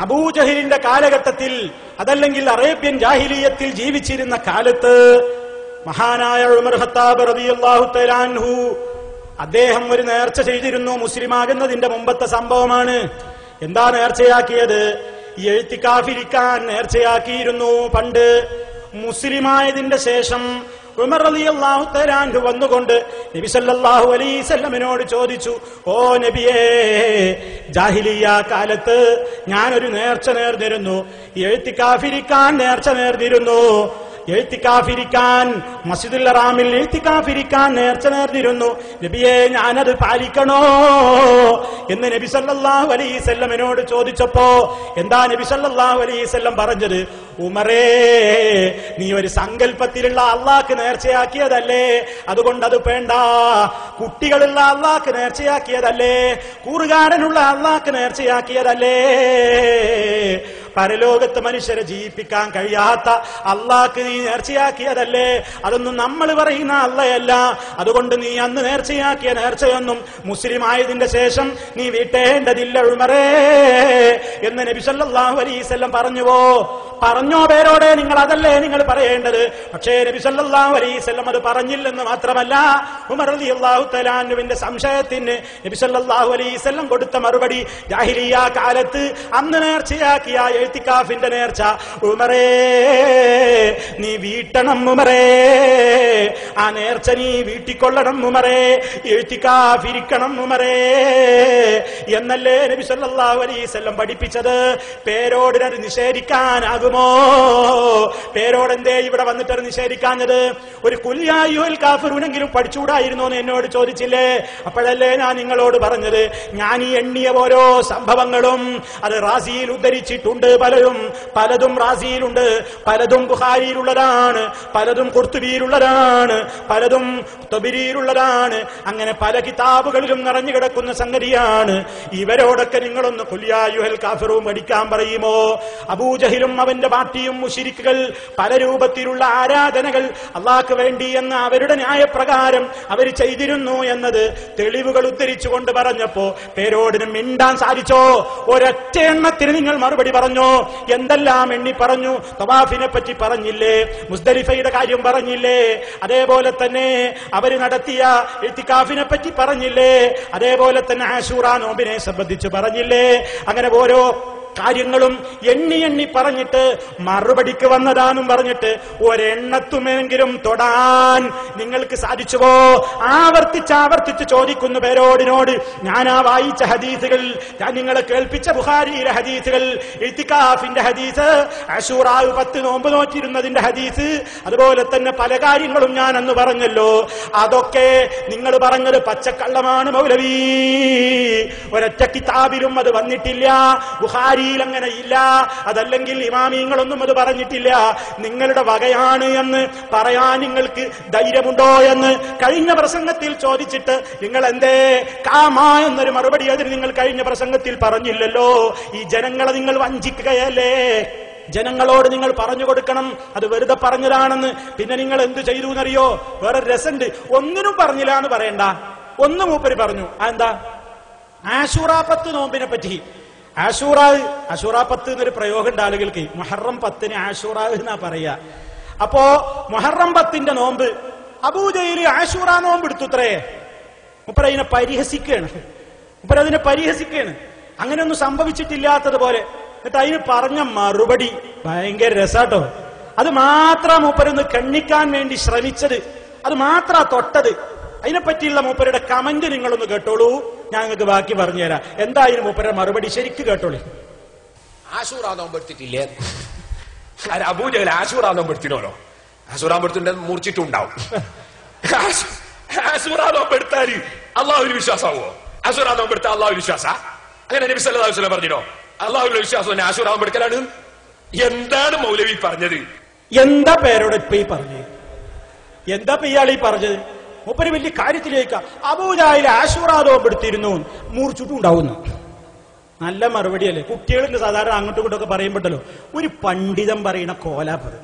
അബൂജഹലിന്റെ കാലഘട്ടത്തിൽ അതല്ലെങ്കിൽ അറേബ്യൻ ജാഹിലിയത്തിൽ ജീവിച്ചിരുന്ന കാലത്ത് മഹാനായ ഉമർ ഖത്താബ് റളിയല്ലാഹു തആല അൻഹു അദ്ദേഹം ഒരു നേർച്ച ചെയ്തിരുന്നു. മുസ്ലിമാകുന്നതിന്റെ മുമ്പത്തെ സംഭവമാണ്. എന്താ നേർച്ചയാക്കിയത്? എഴുത്തിക്കാഫിരിക്കാൻ നേർച്ചയാക്കിയിരുന്നു. പണ്ട് മുസ്ലിമായതിന്റെ ശേഷം ഉമർ റളിയല്ലാഹു തആല അൻഹു വന്നുകൊണ്ട് നബി സല്ലല്ലാഹു അലൈഹി വസല്ലമയോട് ചോദിച്ചു, ഓ നബിയേ, ജാഹിലിയ കാലത്ത് ഞാനൊരു നേർച്ച നേർന്നിരുന്നു, എഴുത്തിക്കാഫിരിക്കാൻ നേർച്ച നേർന്നിരുന്നു. എഴുത്തിക്കാഫിരിക്കാൻ മസ്ജിദുൽ ഹറാമിൽ എഴുത്തിക്കാഫിരിക്കാൻ നേർച്ച നേർന്നിരുന്നു. നബിയെ, ഞാനത് പാലിക്കണോ എന്ന് നബി സല്ലല്ലാഹു അലൈഹി വസല്ലമയോട് ചോദിച്ചപ്പോ എന്താ നബി സല്ലല്ലാഹു അലൈഹി വസല്ലം പറഞ്ഞത്? ഉമറേ, നീ ഒരു സങ്കല്പത്തിലുള്ള അള്ളാഹ്ക്ക് നേർച്ചയാക്കിയതല്ലേ, അതുകൊണ്ട് അത് വേണ്ട. കുട്ടികളുള്ള അള്ളാഹ്ക്ക് നേർച്ചയാക്കിയതല്ലേ, കൂറുകാരനുള്ള അള്ളാഹ്ക്ക് നേർച്ചയാക്കിയതല്ലേ, പരലോകത്ത് മനുഷ്യരെ ജീവിപ്പിക്കാൻ കഴിയാത്ത അള്ളാഹ്ക്ക് നീ നേർച്ചയാക്കിയതല്ലേ, അതൊന്നും നമ്മൾ പറയുന്ന അള്ളയല്ല. അതുകൊണ്ട് നീ അന്ന് നേർച്ചയാക്കിയ നേർച്ചയൊന്നും മുസ്ലിം ആയതിന്റെ ശേഷം നീ വീട്ടേണ്ടതില്ല ഉമറേ എന്ന് നബി സല്ലല്ലാഹു അലൈഹി വസല്ലം പറഞ്ഞുവോ? പറഞ്ഞോ പേരോടെ? നിങ്ങൾ അതല്ലേ നിങ്ങൾ പറയേണ്ടത്. പക്ഷേ നബി സല്ലല്ലാഹു അലൈഹി വസല്ലം അത് പറഞ്ഞില്ലെന്ന് മാത്രമല്ല, ഉമർ റളിയല്ലാഹു തആല അൻഹുവിന്റെ സംശയത്തിന് നബി സല്ലല്ലാഹു അലൈഹി വസല്ലം കൊടുത്ത മറുപടി, ജാഹിലിയ കാലത്ത് അന്ന് നേർച്ചയാക്കിയ എഴുത്തിക്കാഫിന്റെ നേർച്ച ഉമറേ നീ വീട്ടണം ഉമറേ, ആ നേർച്ച നീ വീട്ടിക്കൊള്ളണം ഉമറേ, എഴുത്തിക്കാഫിരിക്കണം ഉമറേ എന്നല്ലേ നബി സല്ലല്ലാഹു അലൈഹി വസല്ലം പഠിപ്പിച്ചത്. പേരോടിനത് നിഷേധിക്കാനാകുമോ? പേരോടെന്തേ ഇവിടെ വന്നിട്ട് അത് നിഷേധിക്കാഞ്ഞത്? ഒരു ഖുൽ യാ അയ്യുഹൽ കാഫിറൂനെങ്കിലും പഠിച്ചുകൂടായിരുന്നോ എന്ന് എന്നോട് ചോദിച്ചില്ലേ? അപ്പോഴല്ലേ ഞാൻ നിങ്ങളോട് പറഞ്ഞത്, ഞാൻ ഈ എണ്ണിയ ഓരോ സംഭവങ്ങളും അത് റാസിയിൽ ഉദ്ധരിച്ചിട്ടുണ്ട്. പലതും റാസിയിലുണ്ട്, പലതും ബുഖാരിയിലുള്ളതാണ്, പലതും ഖുർത്തുബിയിലുള്ളതാണ്, പലതും തബരീയിലുള്ളതാണ്. അങ്ങനെ പല കിതാബുകളിലും നിറഞ്ഞു കിടക്കുന്ന സംഗതിയാണ്. ഇവരോടൊക്കെ നിങ്ങളൊന്ന് ഖുൽ യാ അയ്യുഹൽ കാഫിറൂൻ പഠിക്കാൻ പറയുമോ? അബൂജഹലും അവന്റെ പാർട്ടിയും മുശ്രിക്കുകൾ പല രൂപത്തിലുള്ള ആരാധനകൾ അള്ളാഹ്ക്ക് വേണ്ടി എന്ന അവരുടെ ന്യായപ്രകാരം അവർ ചെയ്തിരുന്നു എന്നത് തെളിവുകൾ ഉദ്ധരിച്ചുകൊണ്ട് പറഞ്ഞപ്പോ പേരോടിനും മിണ്ടാൻ സാധിച്ചോ? ഒരൊറ്റ എണ്ണത്തിന് നിങ്ങൾ മറുപടി പറഞ്ഞോ? എന്തെല്ലാം എണ്ണി പറഞ്ഞു. തവാഫിനെ പറ്റി പറഞ്ഞില്ലേ, മുസ്ദലിഫയുടെ കാര്യം പറഞ്ഞില്ലേ, അതേപോലെ തന്നെ അവര് നടത്തിയ ഇത്തികാഫിനെ പറ്റി പറഞ്ഞില്ലേ, അതേപോലെ തന്നെ ആശൂറ നോമ്പിനെ സംബന്ധിച്ച് പറഞ്ഞില്ലേ. അങ്ങനെ ഓരോ കാര്യങ്ങളും എണ്ണി പറഞ്ഞിട്ട് മറുപടിക്ക് വന്നതാണെന്നും പറഞ്ഞിട്ട് ഒരെണ്ണത്തുമെങ്കിലും തൊടാൻ നിങ്ങൾക്ക് സാധിച്ചുവോ? ആവർത്തിച്ച് ചോദിക്കുന്നു പേരോടിനോട്. ഞാൻ ആ വായിച്ച ഹദീസുകൾ, ഞാൻ നിങ്ങളെ കേൾപ്പിച്ച ബുഖാരിയിലെ ഹദീസുകൾ, ഇത്തികാഫിന്റെ ഹദീസ്, അശൂറ 10 നോമ്പ് നോറ്റിരുന്നതിന്റെ ഹദീസ്, അതുപോലെ തന്നെ പല കാര്യങ്ങളും ഞാൻ അന്ന് പറഞ്ഞല്ലോ. അതൊക്കെ നിങ്ങൾ പറഞ്ഞത് പച്ചക്കള്ളമാണ് മൗലവി. ഒരൊറ്റ കിതാബിലും അത് വന്നിട്ടില്ല. ബുഖാരി അങ്ങനെ ഇല്ല, അതല്ലെങ്കിൽ ഇമാമിങ്ങളൊന്നും അത് പറഞ്ഞിട്ടില്ല. നിങ്ങളുടെ വകയാണ് എന്ന് പറയാൻ നിങ്ങൾക്ക് ധൈര്യമുണ്ടോ എന്ന് കഴിഞ്ഞ പ്രസംഗത്തിൽ ചോദിച്ചിട്ട് നിങ്ങൾ എന്തേ കാമ എന്നൊരു മറുപടി അതിന് നിങ്ങൾ കഴിഞ്ഞ പ്രസംഗത്തിൽ പറഞ്ഞില്ലല്ലോ. ഈ ജനങ്ങളെ നിങ്ങൾ വഞ്ചിക്കുകയല്ലേ? ജനങ്ങളോട് നിങ്ങൾ പറഞ്ഞു കൊടുക്കണം അത് വെറുതെ പറഞ്ഞതാണെന്ന്. പിന്നെ നിങ്ങൾ എന്ത് ചെയ്തു എന്നറിയോ? വേറെ രസമുണ്ട്. ഒന്നിനും പറഞ്ഞില്ല എന്ന് പറയണ്ട, ഒന്ന് മൂപ്പര് പറഞ്ഞു. എന്താ? ആശൂറ 10 നോമ്പിനെ പറ്റി. ആശൂറ 10 എന്നൊരു പ്രയോഗം ഉണ്ട് ആളുകൾക്ക്. മുഹറം 10 ആശൂറ എന്നാ പറയാ. അപ്പോ മുഹറം 10 നോമ്പ് അബൂജഹൽ ആശൂറ നോമ്പ് എടുത്തുത്രേ. മുപ്പരതിനെ പരിഹസിക്കുകയാണ്. അങ്ങനെയൊന്നും സംഭവിച്ചിട്ടില്ലാത്തതുപോലെ. എന്നിട്ട് അതിന് പറഞ്ഞ മറുപടി ഭയങ്കര രസാട്ടോ. അത് മാത്രം മൂപ്പരൊന്ന് കണ്ണിക്കാൻ വേണ്ടി ശ്രമിച്ചത്, അത് മാത്രം തൊട്ടത്. അതിനെപ്പറ്റിയുള്ള മൂപ്പരുടെ കമന്റ് നിങ്ങളൊന്ന് കേട്ടോളൂ. ഞാൻ നിങ്ങൾക്ക് ബാക്കി പറഞ്ഞുതരാം. എന്തായാലും മൂപ്പരുടെ മറുപടി ശരിക്ക് കേട്ടോളൂ. ആശൂറ നോമ്പെടുത്തിട്ടില്ലേ? അബൂജഹൽ ആശൂറ നോമ്പെടുത്തിനോലോ? ആശൂറ നോമ്പെടുത്തിട്ട് മൂർച്ചിട്ടുണ്ടാവും. ആശൂറ നോമ്പെടുത്താല് അള്ളാഹുവിന് വിശ്വാസമാവോ? ആശൂറ നോമ്പെടുത്താൽ അള്ളാഹുവിന് വിശ്വാസ? അങ്ങനെ നബി സല്ലല്ലാഹു അലൈഹി വസല്ലം പറഞ്ഞോ? അള്ളാഹുവിന്റെ വിശ്വാസം തന്നെ ആശൂറ നോമ്പെടുക്കലാണ്. എന്താണ് മൗലവി പറഞ്ഞത്? എന്താ പേരോട് ഇപ്പൊ ഈ പറഞ്ഞത്? എന്താ ഇയാൾ ഈ പറഞ്ഞത്? മൂപ്പര് വലിയ കാര്യത്തിലേക്ക് അബൂജഹൽ ആശൂറ നോമ്പെടുത്തിരുന്നു, മൂർച്ചിട്ടുണ്ടാവുന്നു. നല്ല മറുപടിയല്ലേ? കുട്ടികളിന്റെ സാധാരണ അങ്ങോട്ടും ഇങ്ങോട്ടൊക്കെ പറയുമ്പോഴല്ലോ ഒരു പണ്ഡിതൻ പറയുന്ന കോലാപ്പത്.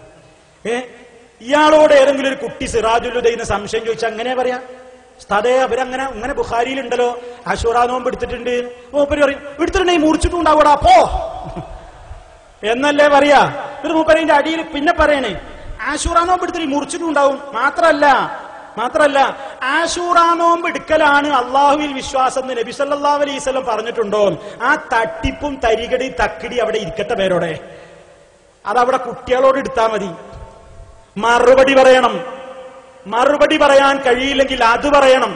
ഇയാളോട് ഏതെങ്കിലും ഒരു കുട്ടി സിറാജുൽ ഹുദൈന് സംശയം ചോദിച്ചാൽ അങ്ങനെ പറയാ? ഉസ്താദേ അങ്ങനെ ബുഖാരിയിലുണ്ടല്ലോ ആശൂറ നോമ്പ് എടുത്തിട്ടുണ്ട്. മൂപ്പര് പറയും എടുത്തിട്ടുണ്ടെങ്കിൽ മുറിച്ചിട്ടുണ്ടാവൂടാ പോ എന്നല്ലേ പറയാ. ഒരു മൂപ്പരിന്റെ അടിയിൽ പിന്നെ പറയണേ ആശൂറ നോമ്പ് എടുത്തിട്ട് മുറിച്ചിട്ടുണ്ടാവും. മാത്രല്ല ആശൂറ നോമ്പ് എടുക്കലാണ് അള്ളാഹുവിൽ വിശ്വാസം എന്ന് നബി സല്ലല്ലാഹു അലൈഹി വസല്ലം പറഞ്ഞിട്ടുണ്ടോ? ആ തട്ടിപ്പും തരികടി തക്കിടി അവിടെ ഇരിക്കട്ടെ പേരോടെ. അതവിടെ കുട്ടികളോട് എടുത്താൽ മതി. മറുപടി പറയാൻ കഴിയില്ലെങ്കിൽ അത് പറയണം.